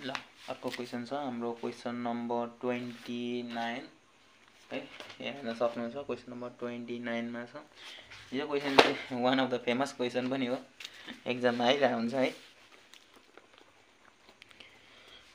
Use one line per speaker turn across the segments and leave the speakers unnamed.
ल अर्को क्वेसन छ हाम्रो क्वेसन नम्बर 29 है। यहाँ हेर्न सक्नुहुन्छ क्वेसन नम्बर 29 मा छ। यो क्वेसन चाहिँ one of the famous question पनि हो, एक्जाममा आइरहेको हुन्छ है।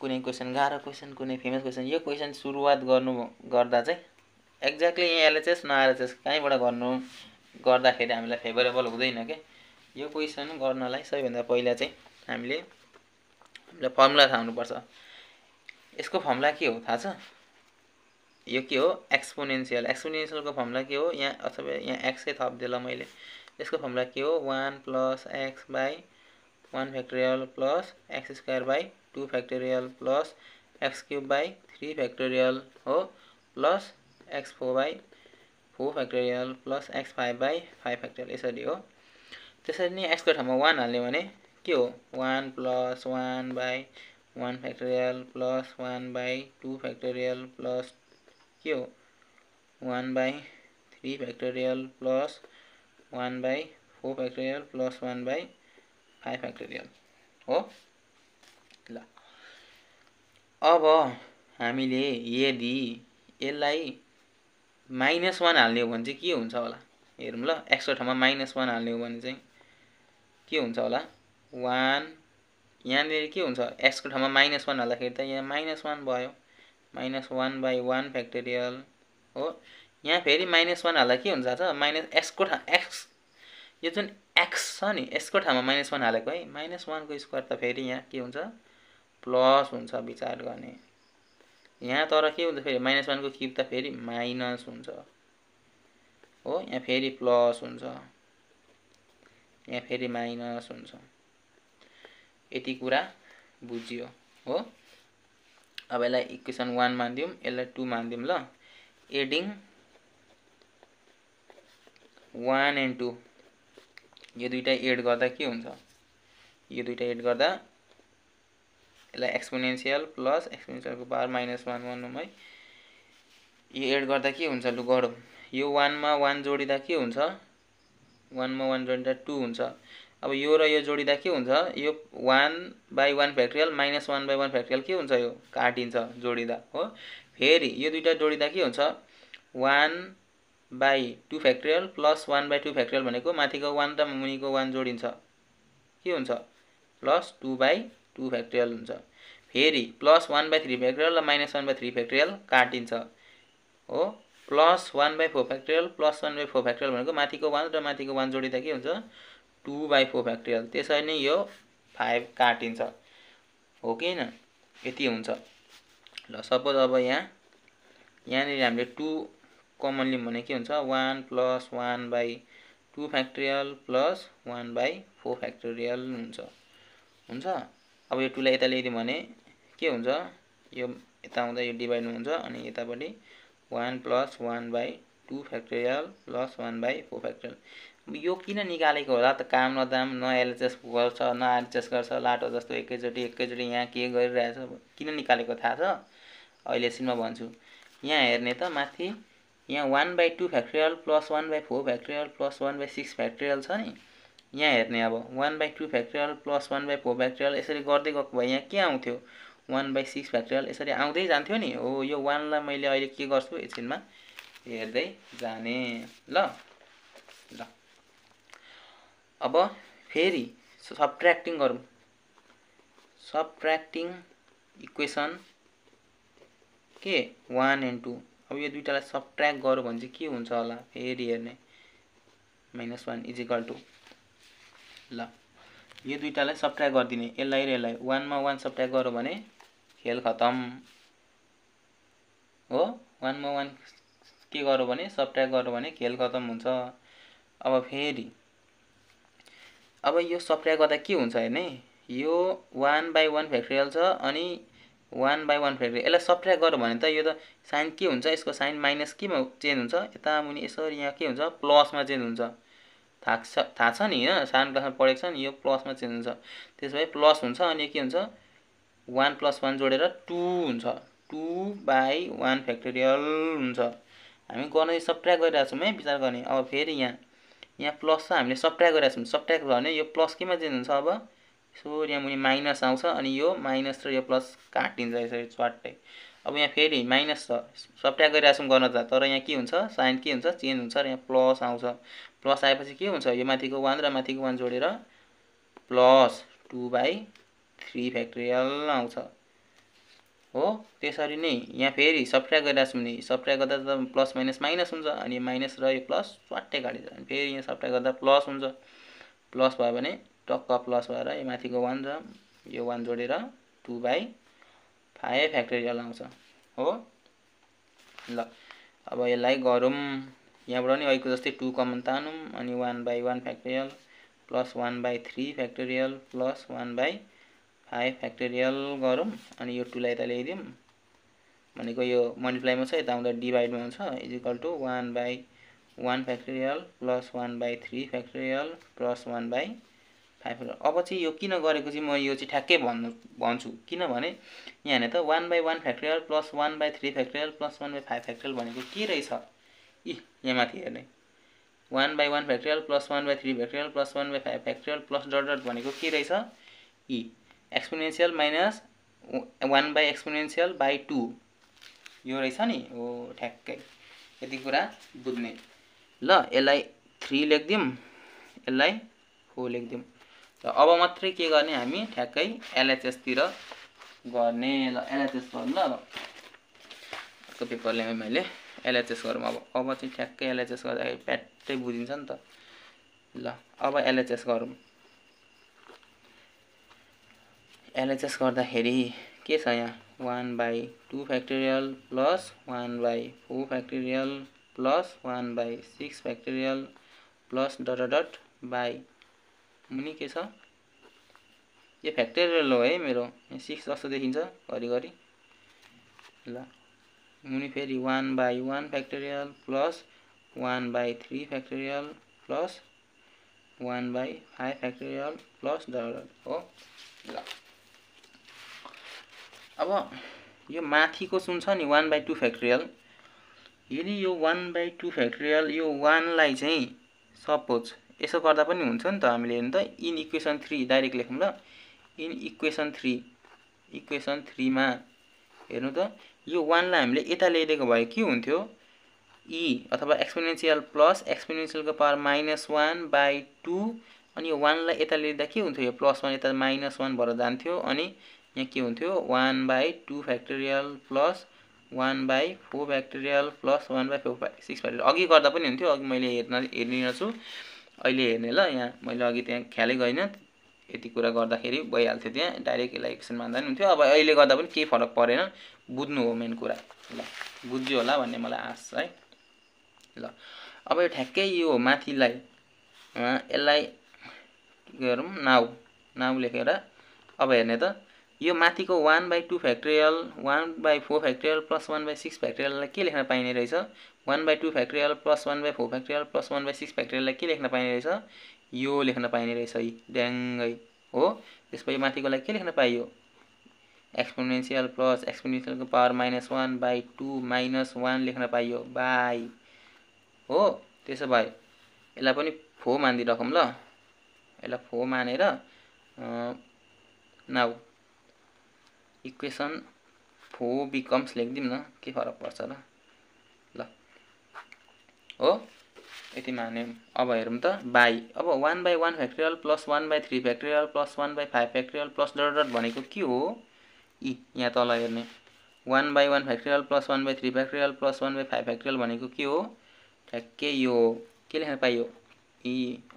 कुनै क्वेसन गाह्रो क्वेसन, कुनै फेमस क्वेसन। यो क्वेसन सुरुवात गर्दा चाहिँ एक्ज्याक्टली यहाँ एलएचएस नआरएचएस कहीँबाट गर्दाखेरि हामीलाई फेभरेबल हुँदैन के। यो क्वेसन गर्नलाई सबैभन्दा पहिला चाहिँ हामीलाई फर्मुला थाहा हुनुपर्छ। यसको फर्मुला के हो थाहा छ? यो के हो? एक्सपोनेन्शियल। एक्सपोनेन्शियलको फर्मुला के हो? यहाँ अथवा यहाँ एक्सै थप्दिएँ ल मैले। यसको फर्मुला के हो? 1 + x / 1 factorial plus x square / 2 factorial plus x³ / 3 factorial हो, plus x4 / 4 factorial plus x5 / 5 factorial, यसरी हो। त्यसरी नै x को ठाउँमा 1 हाल्ने भने के हो? 1 + 1 / 1 फ्याक्टोरियल प्लस 1 / 2 फ्याक्टोरियल प्लस के हो? 1 / 3 factorial plus 1 / 4 factorial plus 1 / 5 factorial हो। ल अब हामीले यदि यसलाई -1 हाल्ने हो भने चाहिँ के हुन्छ होला हेरौँ ल। x को ठाउँमा -1 हाल्ने हो भने चाहिँ के हुन्छ होला? 1 यहाँनिर के हुन्छ? x को ठाउँमा -1 हाल्दाखेरि त यहाँ -1 भयो, -1 / 1 फ्याक्टोरियल हो। यहाँ फेरि -1 हाल्दा के हुन्छ त? x को x यो जुन x छ नि, यसको ठाउँमा -1 हालेको है, -1 को स्क्वायर त फेरि यहाँ के हुन्छ? प्लस हुन्छ, विचार गर्ने। यहाँ तर के हुन्छ फेरि? -1 को क्युब त फेरि माइनस हुन्छ हो। यहाँ फेरि प्लस हुन्छ, यहाँ फेरि माइनस हुन्छ। यति कुरा बुझियो हो। अब यसलाई इक्वेसन 1 मानिदिउँ, यसलाई 2 मानिदिउँ ल। एडिङ 1 and 2 यो दुईटा एड गर्दा के हुन्छ? यो दुईटा एड गर्दा यसलाई एक्सपोनेन्शियल प्लस एक्सपोनेन्शियलको पावर -1 भन्नुम है। यो एड गर्दा के हुन्छ? लु गरौँ। यो 1 मा 1 जोडिदा के हुन्छ? 1 मा 1 जोडिदा 2 हुन्छ। अब यो र यो जोडिदा के हुन्छ? यो 1 / 1 फ्याक्टोरियल -1 / 1 फ्याक्टोरियल के हुन्छ? यो काटिन्छ जोडिदा हो। फेरि यो दुईटा जोडिदा के हुन्छ? 1 / 2 फ्याक्टोरियल प्लस 1 / 2 फ्याक्टोरियल भनेको माथिको 1 र मुनिको 1 जोडिन्छ, के हुन्छ? प्लस 2 / 2 फ्याक्टोरियल हुन्छ। फेरि प्लस 1 / 3 फ्याक्टोरियल र -1 / 3 फ्याक्टोरियल काटिन्छ हो। प्लस 1 / 4 फ्याक्टोरियल प्लस 1 / 4 फ्याक्टोरियल भनेको माथिको 1 र माथिको 1 जोडिदा के हुन्छ? 2 / 4 फ्याक्टोरियल। त्यसरी नै यो 5 काटिन्छ हो कि हैन? यति हुन्छ। ल सपोज अब यहाँनिर हामीले 2 कमन लियौँ भने के हुन्छ? 1 + 1 / 2 फ्याक्टोरियल प्लस 1 / 4 फ्याक्टोरियल हुन्छ। अब यो 2 लाई यता ल्याइदिउँ भने के हुन्छ? यो यता आउँदा यो डिभाइड हुन्छ अनि यतापट्टि 1 + 1 / 2 फ्याक्टोरियल प्लस 1 / 4 फ्याक्टोरियल। यो किन निकालेको होला त? काम नदाम, न एलएचएस गर्छ न आरएचएस गर्छ, लाटो जस्तो एकैचोटि यहाँ के गरिरहेछ, किन निकालेको थाहा छ? अहिले एकछिनमा भन्छु। यहाँ हेर्ने त माथि यहाँ 1 / 2 factorial plus 1 / 4 factorial plus 1 / 6 factorial छ नि। यहाँ हेर्ने अब 1 / 2 फ्याक्टोरियल प्लस 1 / 4 फ्याक्टोरियल यसरी गर्दै गएको भए यहाँ के आउँथ्यो? 1 / 6 फ्याक्टोरियल यसरी आउँदै जान्थ्यो नि हो। यो 1 लाई मैले अहिले के गर्छु? एकछिनमा हेर्दै जाने ल। अब फेरि सबट्र्याक्टिङ गरौँ। सबट्र्याक्टिङ इक्वेसन के 1 and 2। अब यो दुईटालाई सबट्र्याक्ट गरौँ भने चाहिँ के हुन्छ होला? फेरि हेर्ने -1 = ल यो दुईटालाई सबट्र्याक्ट गरिदिने, यसलाई र यसलाई 1 मा 1 सबट्र्याक्ट गरौँ भने खेल खतम हो। 1 मा 1 के गरौँ भने सबट्र्याक्ट गरौँ भने खेल खतम हुन्छ। अब फेरि अब यो सबट्र्याक्ट गर्दा के हुन्छ हेर्ने? यो 1 / 1 फ्याक्टोरियल छ अनि 1 / 1 फ्याक्टोरियल, यसलाई सबट्र्याक्ट गरौँ भने त यो त साइन के हुन्छ? यसको साइन माइनस केमा चेन्ज हुन्छ? यता मुनि यसरी यहाँ के हुन्छ? प्लसमा चेन्ज हुन्छ। थाहा छ नि हैन? सानो क्लासमा पढेको छ नि, यो प्लसमा चेन्ज हुन्छ। त्यसो भए प्लस हुन्छ अनि के हुन्छ? 1 + 1 जोडेर 2 हुन्छ। 2 / 1 फ्याक्टोरियल हुन्छ। हामी गर्न सबट्र्याक्ट गरिरहेको छौँ है, विचार गर्ने। अब फेरि यहाँ प्लस छ, हामीले सबट्र्याक्ट गरिरहेको छौँ। सबट्र्याक्ट भयो भने यो प्लस केमा चेन्ज हुन्छ? अब यसो यहाँ मुनि माइनस आउँछ अनि यो माइनस र यो प्लस काटिन्छ यसरी च्वाट्टै। अब यहाँ फेरि माइनस छ सब्ट्र्याक्ट गरिरहेको छौँ गर्न त, तर यहाँ के हुन्छ साइन के हुन्छ चेन्ज हुन्छ र यहाँ प्लस आउँछ। प्लस आएपछि के हुन्छ यो माथिको 1 र माथिको 1 जोडेर प्लस 2/3 फ्याक्टोरियल आउँछ हो। त्यसरी नै यहाँ फेरि सब्ट्र्याक्ट गरिरहेको छौँ नि, सब्ट्र्याक्ट गर्दा त प्लस माइनस माइनस हुन्छ अनि माइनस र यो प्लस च्वाट्टै काटिन्छ अनि फेरि यहाँ सब्ट्र्याक्ट गर्दा प्लस हुन्छ। प्लस भयो भने टक्क प्लस भएर यो माथिको 1 र यो 1 जोडेर 2/5 फ्याक्टोरियल आउँछ हो। ल अब यसलाई गरौँ, यहाँबाट नि अहिलेको जस्तै 2 कमन तानौँ अनि 1/1 factorial plus 1/3 factorial plus 1/5 factorial गरौँ अनि यो 2 लाई यता ल्याइदिउँ भनेको यो मल्टिप्लाईमा छ यता आउँदा डिभाइडमा हुन्छ equal to 1/1 factorial plus 1/3 factorial plus 1/5 factorial. अब चाहिँ यो किन गरेको चाहिँ म यो चाहिँ ठ्याक्कै भन्छु किनभने यहाँ हेर्नु त 1/1 factorial plus 1/3 factorial plus 1/5 factorial भनेको के रहेछ यहाँ माथि हेर्ने 1/1 factorial plus 1/3 factorial plus 1/5 factorial plus dot dot भनेको के रहेछ एक्सपोनेन्शियल माइनस 1/एक्सपोनेन्शियल/2 यो रहेछ नि हो। ठ्याक्कै यति कुरा बुझ्ने। ल यसलाई 3 लेख्दिउँ यसलाई 4 लेख्दिउँ। र अब मात्रै के गर्ने हामी ठ्याक्कै एलएचएस तिर गर्ने। ल एलएचएस गरौँ ल। अर्को पेपर ल्याएँ मैले एलएचएस गरौँ। अब चाहिँ ठ्याक्कै एलएचएस गर्दाखेरि प्याट्टै बुझिन्छ नि त। ल अब एलएचएस गरौँ। एलएचएस गर्दाखेरि के छ यहाँ 1/2 factorial plus 1/4 factorial plus 1/6 factorial plus dot dot by मुनि के छ यो फ्याक्टोरियल हो है मेरो, यहाँ 6 जस्तो देखिन्छ घरिघरि। ल मुनि फेरि 1/1 factorial plus 1/3 factorial plus 1/5 factorial plus dot dot हो। ल अब यो माथिको सुन छ नि 1/2 फ्याक्टोरियल, यदि यो 1/2 फ्याक्टोरियल यो 1 लाई चाहिँ सपोज यसो गर्दा पनि हुन्छ नि त। हामीले हेर्नु त इन इक्वेसन 3 डाइरेक्ट लेखौँ ल। इन इक्वेसन 3 मा हेर्नु त यो 1 लाई हामीले यता ल्याइदिएको भए के हुन्थ्यो ई अथवा एक्सपोनेन्शियल प्लस एक्सपोनेन्शियलको पावर -1/2 अनि यो 1 लाई यता ल्याइदा के हुन्थ्यो यो +1 यता -1 भएर जान्थ्यो अनि यहाँ के हुन्थ्यो 1/2 factorial plus 1/4 factorial plus 1/6 factorial. अघि गर्दा पनि हुन्थ्यो, अघि मैले हेर्दिन छु अहिले हेर्ने ल। यहाँ मैले अघि त्यहाँ ख्यालै गरिनँ यति कुरा गर्दाखेरि भइहाल्थ्यो, त्यहाँ डाइरेक्ट यसलाई इक्वेसन मान्दा पनि हुन्थ्यो। अब अहिले गर्दा पनि केही फरक परेन, बुझ्नु हो मेन कुरा। ल बुझ्यो होला भन्ने मलाई आश है। ल अब यो ठ्याक्कै यो माथिलाई यसलाई के गरौँ नाउ लेखेर अब हेर्ने त यो माथिको 1/2 फ्याक्टोरियल 1/4 फ्याक्टोरियल प्लस 1/6 फ्याक्टोरियललाई के लेख्न पाइने रहेछ 1/2 फ्याक्टोरियल प्लस 1/4 फ्याक्टोरियल प्लस 1/6 फ्याक्टोरियललाई के लेख्न पाइने रहेछ यो लेख्न पाइने रहेछ ड्याङ्गै हो। त्यसपछि माथिकोलाई के लेख्न पाइयो एक्सपोनेन्शियल प्लस एक्सपोनेन्शियलको पावर -1/2 -1 लेख्न पाइयो बाई हो। त्यसो भए यसलाई पनि 4 मानिदिराखौँ ल। यसलाई 4 मानेर नाउ इक्वेसन 4 बिकम्स लेखिदिउँ न, के फरक पर्छ र। ल हो यति मान्यौँ। अब हेरौँ त बाई अब 1/1 factorial plus 1/3 factorial plus 1/5 factorial plus dot dot भनेको के हो यहाँ तल हेर्ने 1/1 factorial plus 1/3 factorial plus 1/5 factorial भनेको के हो ठ्याक्कै यो के लेख्न पाइयो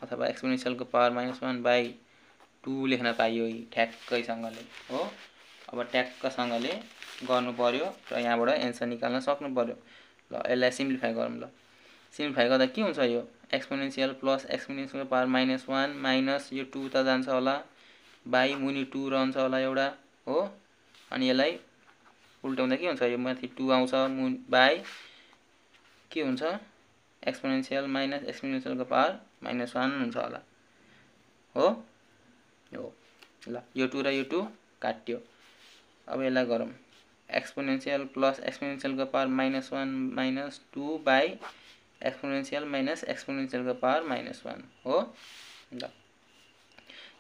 अथवा एक्सपोनेन्शियलको पावर -1/2 लेख्न पाइयो ठ्याक्कैसँगले हो। अब ट्याक्कसँगले गर्नु पर्यो र यहाँबाट एन्सर निकाल्न सक्नु पर्यो। ल यसलाई सिम्प्लिफाई गरौँ। ल सिम्प्लिफाई गर्दा के हुन्छ यो एक्सपोनेन्शियल प्लस एक्सपोनेन्शियलको पावर -1 माइनस यो 2 त जान्छ होला बाई मुनि 2 रहन्छ होला एउटा हो। अनि यसलाई उल्टाउँदा के हुन्छ यो माथि 2 आउँछ बाई के हुन्छ एक्सपोनेन्शियल माइनस एक्सपोनेन्शियलको पावर -1 हुन्छ होला हो। ल यो 2 र यो 2 काट्यो। अब यसलाई गरौँ एक्सपोनेन्शियल प्लस एक्सपोनेन्शियलको पावर -1 -2 बाई एक्सपोनेन्शियल माइनस एक्सपोनेन्शियलको पावर -1 हो। ल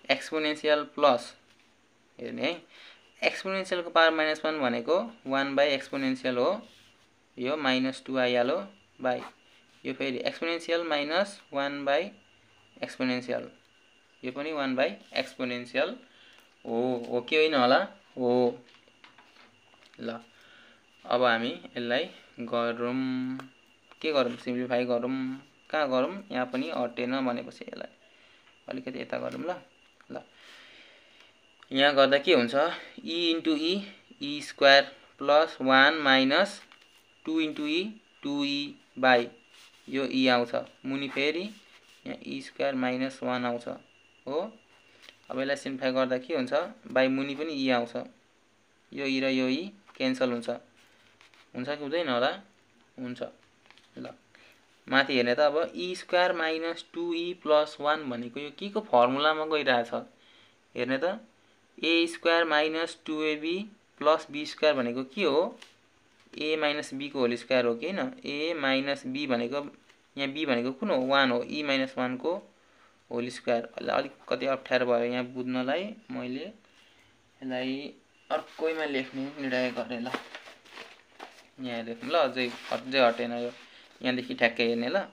एक्सपोनेन्शियल प्लस हेर्ने है एक्सपोनेन्शियलको पावर -1 भनेको 1 बाई एक्सपोनेन्शियल हो यो -2 आइहाल्यो बाई यो फेरि एक्सपोनेन्शियल माइनस 1 बाई एक्सपोनेन्शियल यो पनि 1 बाई एक्सपोनेन्शियल हो कि होइन होला हो ल अब हामी यसलाई गरौँ के गरौँ सिम्प्लिफाई गरौँ कहाँ गरौँ यहाँ पनि अटेन भनेपछि यसलाई अलिकति यता गरौँ ल यहाँ गर्दा के हुन्छ e into e square plus 1 minus 2 into e 2e by यो e आउँछ मुनि फेरि यहाँ e स्क्वायर माइनस 1 आउँछ हो अब यसलाई सिम्प्लिफाई गर्दा के हुन्छ बाई मुनि पनि e आउँछ यो e र यो e क्यान्सल हुन्छ कि हुँदैन होला हुन्छ ल माथि हेर्ने त अब e square minus 2e plus 1 भनेको यो के को फर्मुलामा गइरहेछ हेर्ने त a square minus 2ab plus b square भनेको के हो a माइनस b को होल स्क्वायर हो कि हैन a माइनस b भनेको यहाँ b भनेको कुन हो 1 हो e माइनस 1 को होल स्क्वायर अलिकति अप्ठ्यारो भयो यहाँ बुझ्नलाई मैले यसलाई अर्कैमा लेख्ने निर्णय गरेँ ल यहाँ लेखौँ ल अझै हटेन यो यहाँदेखि ठ्याक्कै हेर्ने ल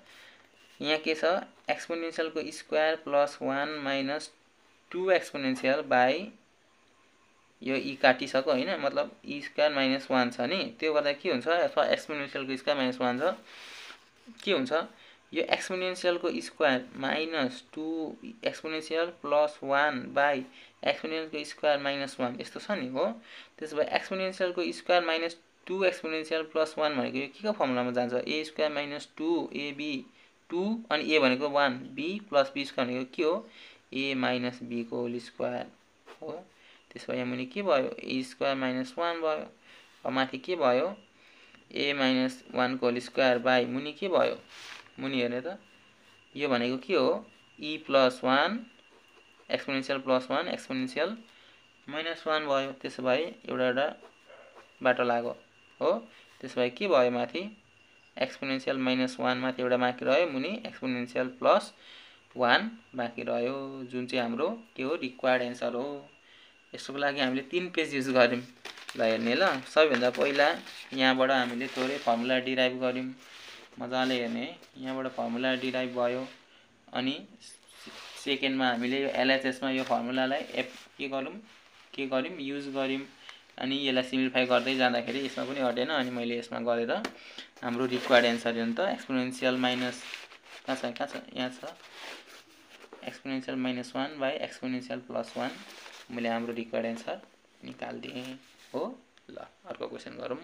यहाँ के छ एक्सपोनेन्शियलको square plus 1 minus 2 exponential by यो e काटिसक्यो हैन मतलब e स्क्वायर माइनस 1 छ नि त्यो गर्दा के हुन्छ अथवा एक्सपोनेन्शियलको स्क्वायर माइनस 1 छ के हुन्छ यो एक्सपोनेन्शियलको square minus 2 exponential plus 1 by एक्सपोनेन्शियलको स्क्वायर माइनस 1 यस्तो छ नि हो त्यसो भए एक्सपोनेन्शियलको स्क्वायर माइनस 2 एक्सपोनेन्शियल प्लस 1 भनेको यो के को फर्मुलामा जान्छ a स्क्वायर माइनस 2 ab 2 अनि a भनेको 1 b प्लस b स्क्वायर भनेको के हो a माइनस b को होल स्क्वायर हो त्यसो भए यहाँ मुनि के भयो a स्क्वायर माइनस 1 भयो अब माथि के भयो a माइनस 1 को होल स्क्वायर बाई मुनि के भयो मुनि हेर्ने त यो भनेको के हो e plus 1 exponential plus 1 exponential minus 1 भयो त्यसो भए एउटा बाटो लाग्यो हो त्यसो भए के भयो माथि एक्सपोनेन्शियल माइनस 1 माथि एउटा बाँकी रह्यो मुनि एक्सपोनेन्शियल प्लस 1 बाँकी रह्यो जुन चाहिँ हाम्रो के हो रिक्वायर्ड एन्सर हो यसको लागि हामीले 3 पेज युज गर्यौं ल हेर्ने ल सबैभन्दा पहिला यहाँबाट हामीले थोरै फर्मुला डिराइभ गर्यौं मजाले हेर्ने यहाँबाट फर्मुला डिराइभ भयो अनि सेकेन्डमा हामीले यो एलएचएस मा यो फर्मुलालाई के गर्यौं युज गर्यौं अनि यसलाई सिम्प्लिफाई गर्दै जाँदाखेरि यसमा पनि हटेन अनि मैले यसमा गरेर हाम्रो रिक्वायर्ड एन्सर हो नि त एक्सपोनेन्शियल माइनस कहाँ छ यहाँ छ exponential minus 1 by exponential plus 1 मैले हाम्रो रिक्वायर्ड एन्सर निकाल्दिएँ हो ल अर्को क्वेशन गरौँ